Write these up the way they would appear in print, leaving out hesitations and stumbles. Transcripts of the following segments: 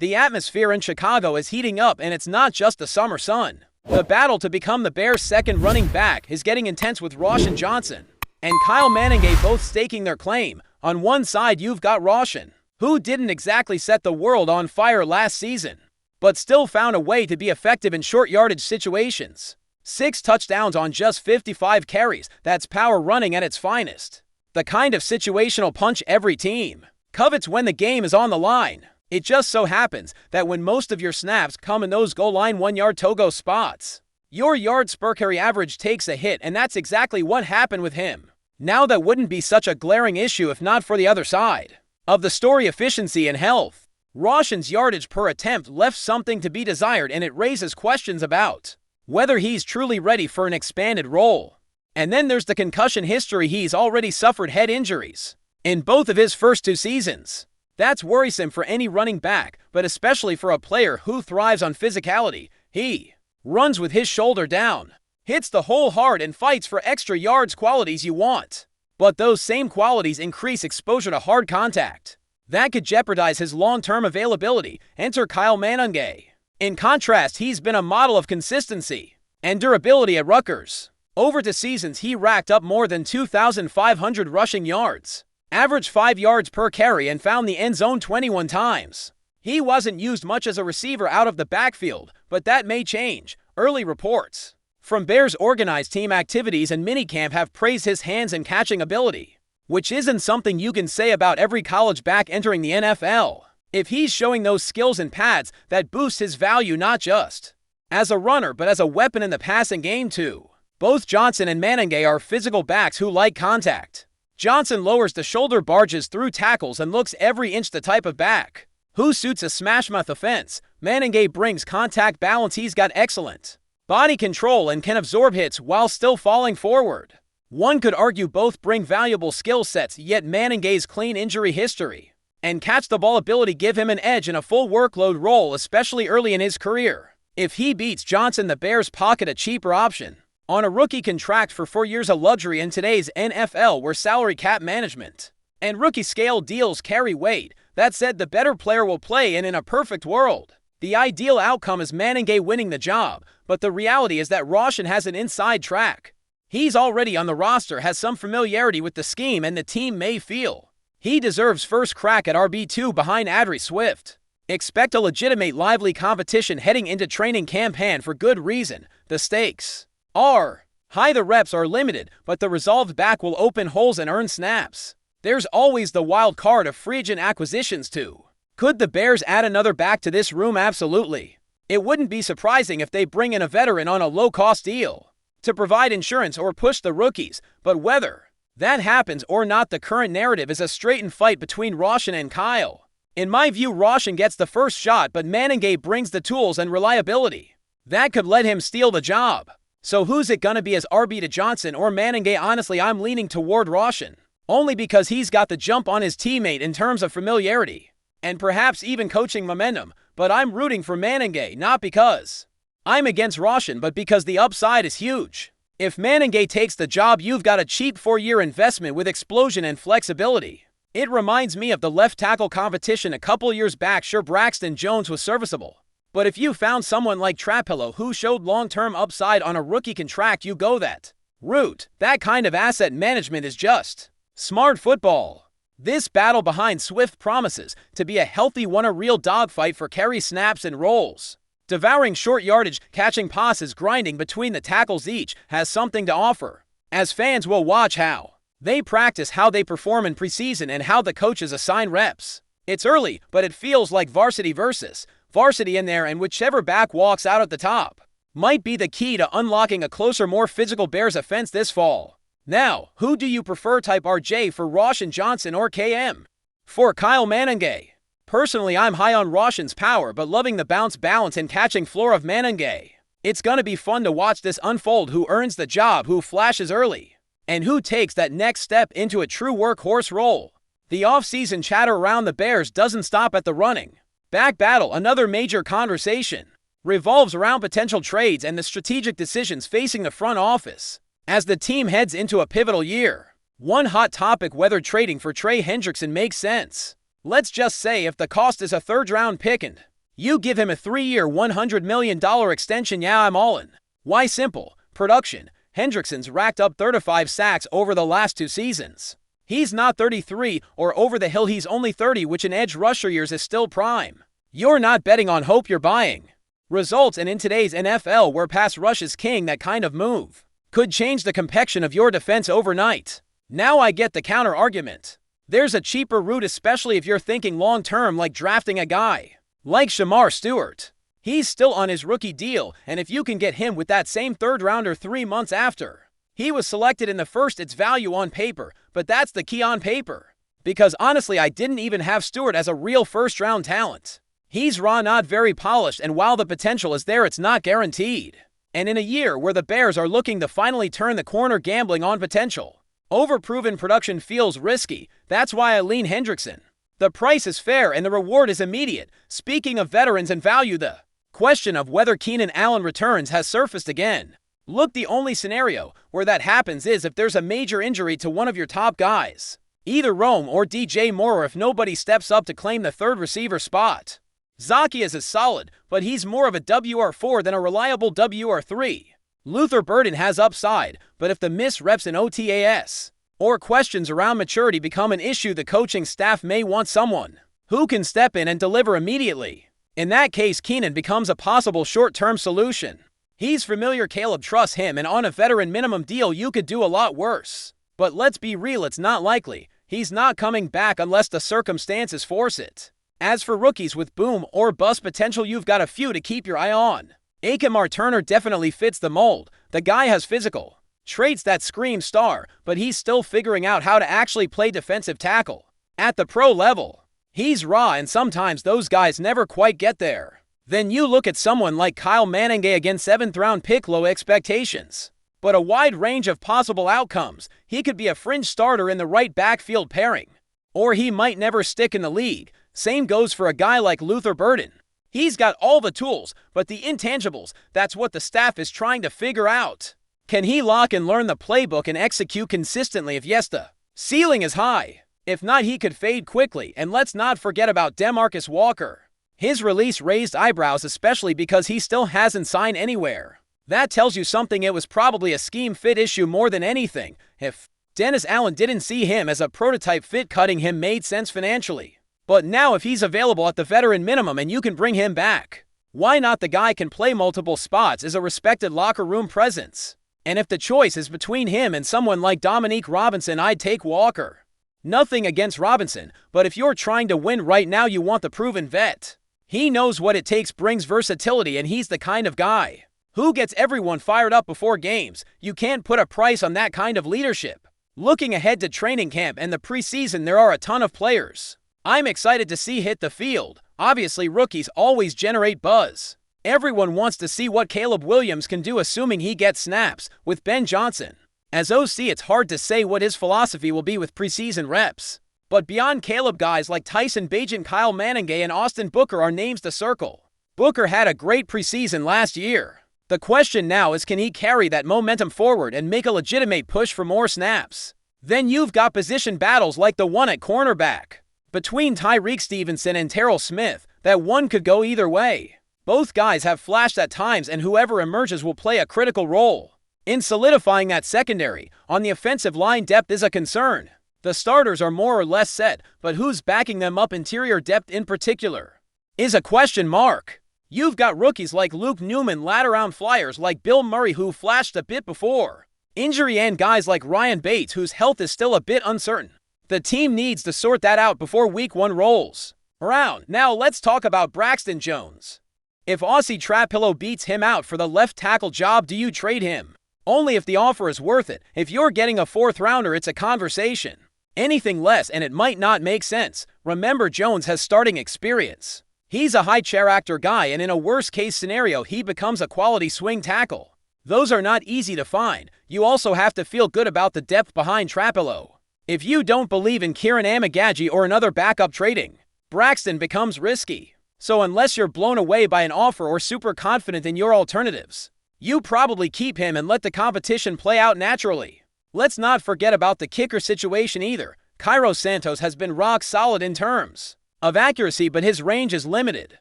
The atmosphere in Chicago is heating up, and it's not just the summer sun. The battle to become the Bears' second running back is getting intense, with Roshan Johnson and Kyle Manningham both staking their claim. On one side, you've got Roshan, who didn't exactly set the world on fire last season, but still found a way to be effective in short yardage situations. 6 touchdowns on just 55 carries, that's power running at its finest. The kind of situational punch every team covets when the game is on the line. It just so happens that when most of your snaps come in those goal line 1-yard to-go spots, your yards per carry average takes a hit, and that's exactly what happened with him. Now that wouldn't be such a glaring issue if not for the other side of the story: efficiency and health. Roshan's yardage per attempt left something to be desired, and it raises questions about whether he's truly ready for an expanded role. And then there's the concussion history. He's already suffered head injuries in both of his first 2 seasons. That's worrisome for any running back, but especially for a player who thrives on physicality. He runs with his shoulder down, hits the hole hard, and fights for extra yards, qualities you want. But those same qualities increase exposure to hard contact. That could jeopardize his long-term availability. Enter Kyle Manningham. In contrast, he's been a model of consistency and durability at Rutgers. Over 2 seasons, he racked up more than 2,500 rushing yards, averaged 5 yards per carry, and found the end zone 21 times. He wasn't used much as a receiver out of the backfield, but that may change. Early reports from Bears organized team activities and minicamp have praised his hands and catching ability, which isn't something you can say about every college back entering the NFL. If he's showing those skills and pads, that boosts his value not just as a runner but as a weapon in the passing game too. Both Johnson and Manningham are physical backs who like contact. Johnson lowers the shoulder, barges through tackles, and looks every inch the type of back who suits a smash-mouth offense. Manningham brings contact balance. He's got excellent body control and can absorb hits while still falling forward. One could argue both bring valuable skill sets, yet Manningham's clean injury history and catch-the-ball ability give him an edge in a full workload role, especially early in his career. If he beats Johnson, the Bears pocket a cheaper option on a rookie contract for 4 years, a luxury in today's NFL where salary cap management and rookie scale deals carry weight. That said, the better player will play, and in a perfect world, the ideal outcome is Manningham winning the job, but the reality is that Roshan has an inside track. He's already on the roster, has some familiarity with the scheme, and the team may feel he deserves first crack at RB2 behind Adree Swift. Expect a legitimate, lively competition heading into training camp, and for good reason. The stakes are high, the reps are limited, but the resolved back will open holes and earn snaps. There's always the wild card of free agent acquisitions too. Could the Bears add another back to this room? Absolutely. It wouldn't be surprising if they bring in a veteran on a low-cost deal to provide insurance or push the rookies, but whether that happens or not, the current narrative is a straightened fight between Roshan and Kyle. In my view, Roshan gets the first shot, but Manningham brings the tools and reliability that could let him steal the job. So who's it gonna be, as RB to Johnson or Manningham? Honestly, I'm leaning toward Roshan, only because he's got the jump on his teammate in terms of familiarity and perhaps even coaching momentum, but I'm rooting for Manningham, not because I'm against Roshan, but because the upside is huge. If Manningham takes the job, you've got a cheap 4-year investment with explosion and flexibility. It reminds me of the left tackle competition a couple years back. Sure, Braxton Jones was serviceable, but if you found someone like Trapello who showed long-term upside on a rookie contract, you go that route. That kind of asset management is just smart football. This battle behind Swift promises to be a healthy one, a real dogfight for carry snaps and roles. Devouring short yardage, catching passes, grinding between the tackles, each has something to offer. As fans, will watch how they practice, how they perform in preseason, and how the coaches assign reps. It's early, but it feels like varsity versus varsity in there, and whichever back walks out at the top might be the key to unlocking a closer, more physical Bears offense this fall. Now, who do you prefer? Type RJ for Roshan Johnson or KM for Kyle Manningham. Personally, I'm high on Roshan's power, but loving the bounce, balance, and catching floor of Manningham. It's gonna be fun to watch this unfold. Who earns the job, who flashes early, and who takes that next step into a true workhorse role. The offseason chatter around the Bears doesn't stop at the running back battle. Another major conversation revolves around potential trades and the strategic decisions facing the front office as the team heads into a pivotal year. One hot topic: whether trading for Trey Hendrickson makes sense. Let's just say if the cost is a third-round pick and you give him a 3-year, $100 million extension, yeah, I'm all in. Why? Simple. Production. Hendrickson's racked up 35 sacks over the last 2 seasons. He's not 33 or over the hill, he's only 30, which in edge rusher years is still prime. You're not betting on hope, you're buying results, and in today's NFL where pass rush is king, that kind of move could change the complexion of your defense overnight. Now I get the counter argument. There's a cheaper route, especially if you're thinking long-term, like drafting a guy like Shamar Stewart. He's still on his rookie deal, and if you can get him with that same third-rounder 3 months after he was selected in the first, it's value on paper, but that's the key, on paper. Because honestly, I didn't even have Stewart as a real first-round talent. He's raw, not very polished, and while the potential is there, it's not guaranteed. And in a year where the Bears are looking to finally turn the corner, gambling on potential over proven production feels risky. That's why I lean Hendrickson. The price is fair and the reward is immediate. Speaking of veterans and value, the question of whether Keenan Allen returns has surfaced again. Look, the only scenario where that happens is if there's a major injury to one of your top guys, either Rome or DJ Moore, or if nobody steps up to claim the third receiver spot. Zacchaeus is solid, but he's more of a WR4 than a reliable WR3. Luther Burden has upside, but if the missed reps in OTAS or questions around maturity become an issue, the coaching staff may want someone who can step in and deliver immediately. In that case, Keenan becomes a possible short-term solution. He's familiar, Caleb trusts him, and on a veteran minimum deal you could do a lot worse. But let's be real, it's not likely. He's not coming back unless the circumstances force it. As for rookies with boom or bust potential, you've got a few to keep your eye on. Akamar Turner definitely fits the mold. The guy has physical traits that scream star, but he's still figuring out how to actually play defensive tackle at the pro level. He's raw, and sometimes those guys never quite get there. Then you look at someone like Kyle Manningham, again 7th-round pick, low expectations, but a wide range of possible outcomes. He could be a fringe starter in the right backfield pairing, or he might never stick in the league. Same goes for a guy like Luther Burden. He's got all the tools, but the intangibles, that's what the staff is trying to figure out. Can he lock and learn the playbook and execute consistently? If yes, the ceiling is high. If not, he could fade quickly. And let's not forget about DeMarcus Walker. His release raised eyebrows, especially because he still hasn't signed anywhere. That tells you something. It was probably a scheme fit issue more than anything. If Dennis Allen didn't see him as a prototype fit, cutting him made sense financially. But now if he's available at the veteran minimum and you can bring him back, why not? The guy can play multiple spots, is a respected locker room presence. And if the choice is between him and someone like Dominique Robinson, I'd take Walker. Nothing against Robinson, but if you're trying to win right now, you want the proven vet. He knows what it takes, brings versatility, and he's the kind of guy who gets everyone fired up before games. You can't put a price on that kind of leadership. Looking ahead to training camp and the preseason, there are a ton of players I'm excited to see hit the field. Obviously, rookies always generate buzz. Everyone wants to see what Caleb Williams can do, assuming he gets snaps. With Ben Johnson as OC, it's hard to say what his philosophy will be with preseason reps. But beyond Caleb, guys like Tyson Bagent, Kyle Manningham, and Austin Booker are names to circle. Booker had a great preseason last year. The question now is, can he carry that momentum forward and make a legitimate push for more snaps? Then you've got position battles like the one at cornerback between Tyreek Stevenson and Terrell Smith. That one could go either way. Both guys have flashed at times, and whoever emerges will play a critical role in solidifying that secondary. On the offensive line, depth is a concern. The starters are more or less set, but who's backing them up? Interior depth in particular is a question mark. You've got rookies like Luke Newman, latter-round flyers like Bill Murray, who flashed a bit before injury, and guys like Ryan Bates, whose health is still a bit uncertain. The team needs to sort that out before week 1 rolls around. Now let's talk about Braxton Jones. If Aussie Trapillo beats him out for the left tackle job, do you trade him? Only if the offer is worth it. If you're getting a 4th rounder, it's a conversation. Anything less and it might not make sense. Remember, Jones has starting experience. He's a high character guy, and in a worst case scenario, he becomes a quality swing tackle. Those are not easy to find. You also have to feel good about the depth behind Trapillo. If you don't believe in Kieran Amagaji or another backup, trading Braxton becomes risky. So unless you're blown away by an offer or super confident in your alternatives, you probably keep him and let the competition play out naturally. Let's not forget about the kicker situation either. Cairo Santos has been rock solid in terms of accuracy, but his range is limited.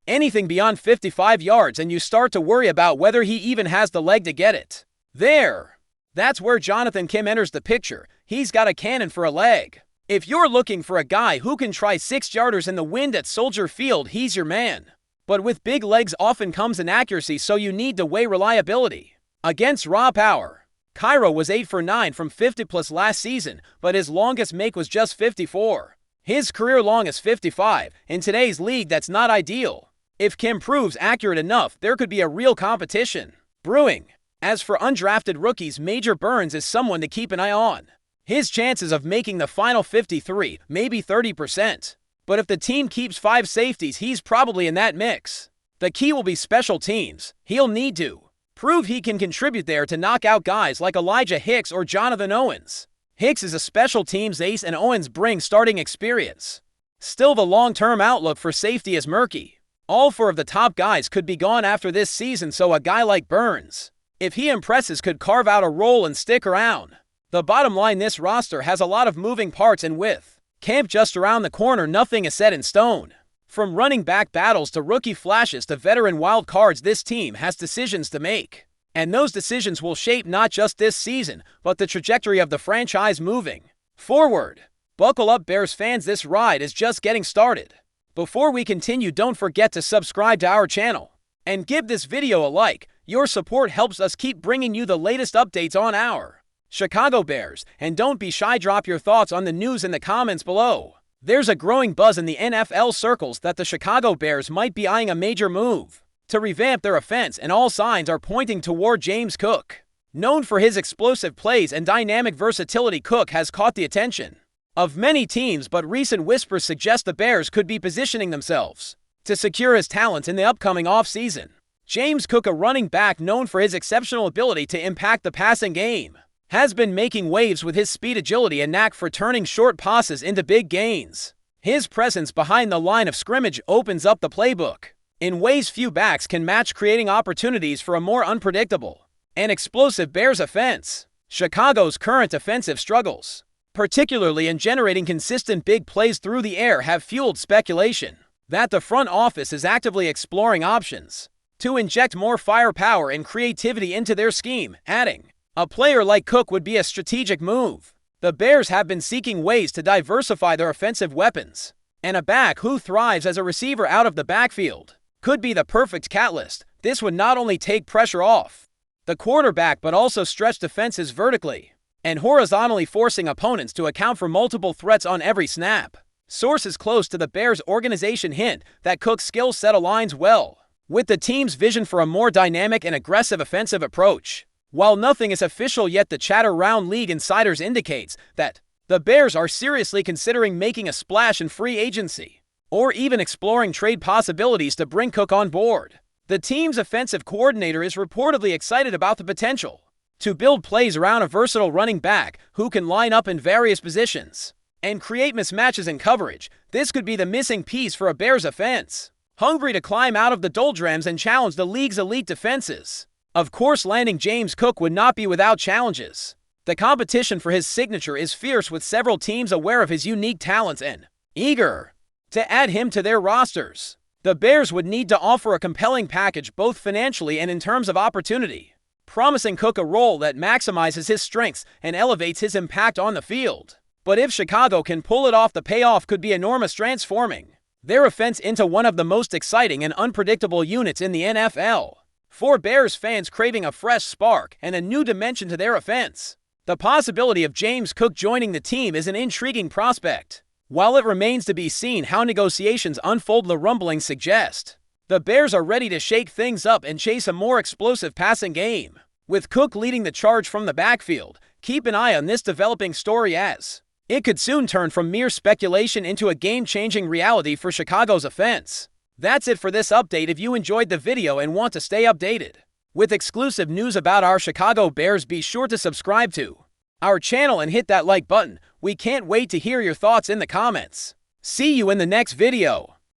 Anything beyond 55 yards and you start to worry about whether he even has the leg to get it. That's where Jonathan Kim enters the picture. He's got a cannon for a leg. If you're looking for a guy who can try 6-yarders in the wind at Soldier Field, he's your man. But with big legs often comes inaccuracy, so you need to weigh reliability against raw power. Cairo was 8 for 9 from 50+ last season, but his longest make was just 54. His career long is 55. In today's league, that's not ideal. If Kim proves accurate enough, there could be a real competition brewing. As for undrafted rookies, Major Burns is someone to keep an eye on. His chances of making the final 53, maybe 30%. But if the team keeps 5 safeties, he's probably in that mix. The key will be special teams. He'll need to prove he can contribute there to knock out guys like Elijah Hicks or Jonathan Owens. Hicks is a special teams ace and Owens brings starting experience. Still, the long-term outlook for safety is murky. All 4 of the top guys could be gone after this season, so a guy like Burns, if he impresses, could carve out a role and stick around. The bottom line, this roster has a lot of moving parts, and with camp just around the corner, nothing is set in stone. From running back battles to rookie flashes to veteran wild cards, this team has decisions to make. And those decisions will shape not just this season, but the trajectory of the franchise moving forward. Buckle up, Bears fans, this ride is just getting started. Before we continue, don't forget to subscribe to our channel and give this video a like. Your support helps us keep bringing you the latest updates on our Chicago Bears, and don't be shy, drop your thoughts on the news in the comments below. There's a growing buzz in the NFL circles that the Chicago Bears might be eyeing a major move to revamp their offense, and all signs are pointing toward James Cook. Known for his explosive plays and dynamic versatility, Cook has caught the attention of many teams, but recent whispers suggest the Bears could be positioning themselves to secure his talent in the upcoming offseason. James Cook, a running back known for his exceptional ability to impact the passing game, has been making waves with his speed, agility, and knack for turning short passes into big gains. His presence behind the line of scrimmage opens up the playbook in ways few backs can match, creating opportunities for a more unpredictable and explosive Bears offense. Chicago's current offensive struggles, particularly in generating consistent big plays through the air, have fueled speculation that the front office is actively exploring options to inject more firepower and creativity into their scheme, adding a player like Cook would be a strategic move. The Bears have been seeking ways to diversify their offensive weapons, and a back who thrives as a receiver out of the backfield could be the perfect catalyst. This would not only take pressure off the quarterback, but also stretch defenses vertically and horizontally, forcing opponents to account for multiple threats on every snap. Sources close to the Bears organization hint that Cook's skill set aligns well with the team's vision for a more dynamic and aggressive offensive approach. While nothing is official yet, the chatter around league insiders indicates that the Bears are seriously considering making a splash in free agency, or even exploring trade possibilities to bring Cook on board. The team's offensive coordinator is reportedly excited about the potential to build plays around a versatile running back who can line up in various positions and create mismatches in coverage. This could be the missing piece for a Bears offense hungry to climb out of the doldrums and challenge the league's elite defenses. Of course, landing James Cook would not be without challenges. The competition for his signature is fierce, with several teams aware of his unique talents and eager to add him to their rosters. The Bears would need to offer a compelling package both financially and in terms of opportunity, promising Cook a role that maximizes his strengths and elevates his impact on the field. But if Chicago can pull it off, the payoff could be enormous, transforming their offense into one of the most exciting and unpredictable units in the NFL. For Bears fans craving a fresh spark and a new dimension to their offense, the possibility of James Cook joining the team is an intriguing prospect. While it remains to be seen how negotiations unfold, the rumblings suggest the Bears are ready to shake things up and chase a more explosive passing game, with Cook leading the charge from the backfield. Keep an eye on this developing story, as it could soon turn from mere speculation into a game-changing reality for Chicago's offense. That's it for this update. If you enjoyed the video and want to stay updated with exclusive news about our Chicago Bears, be sure to subscribe to our channel and hit that like button. We can't wait to hear your thoughts in the comments. See you in the next video.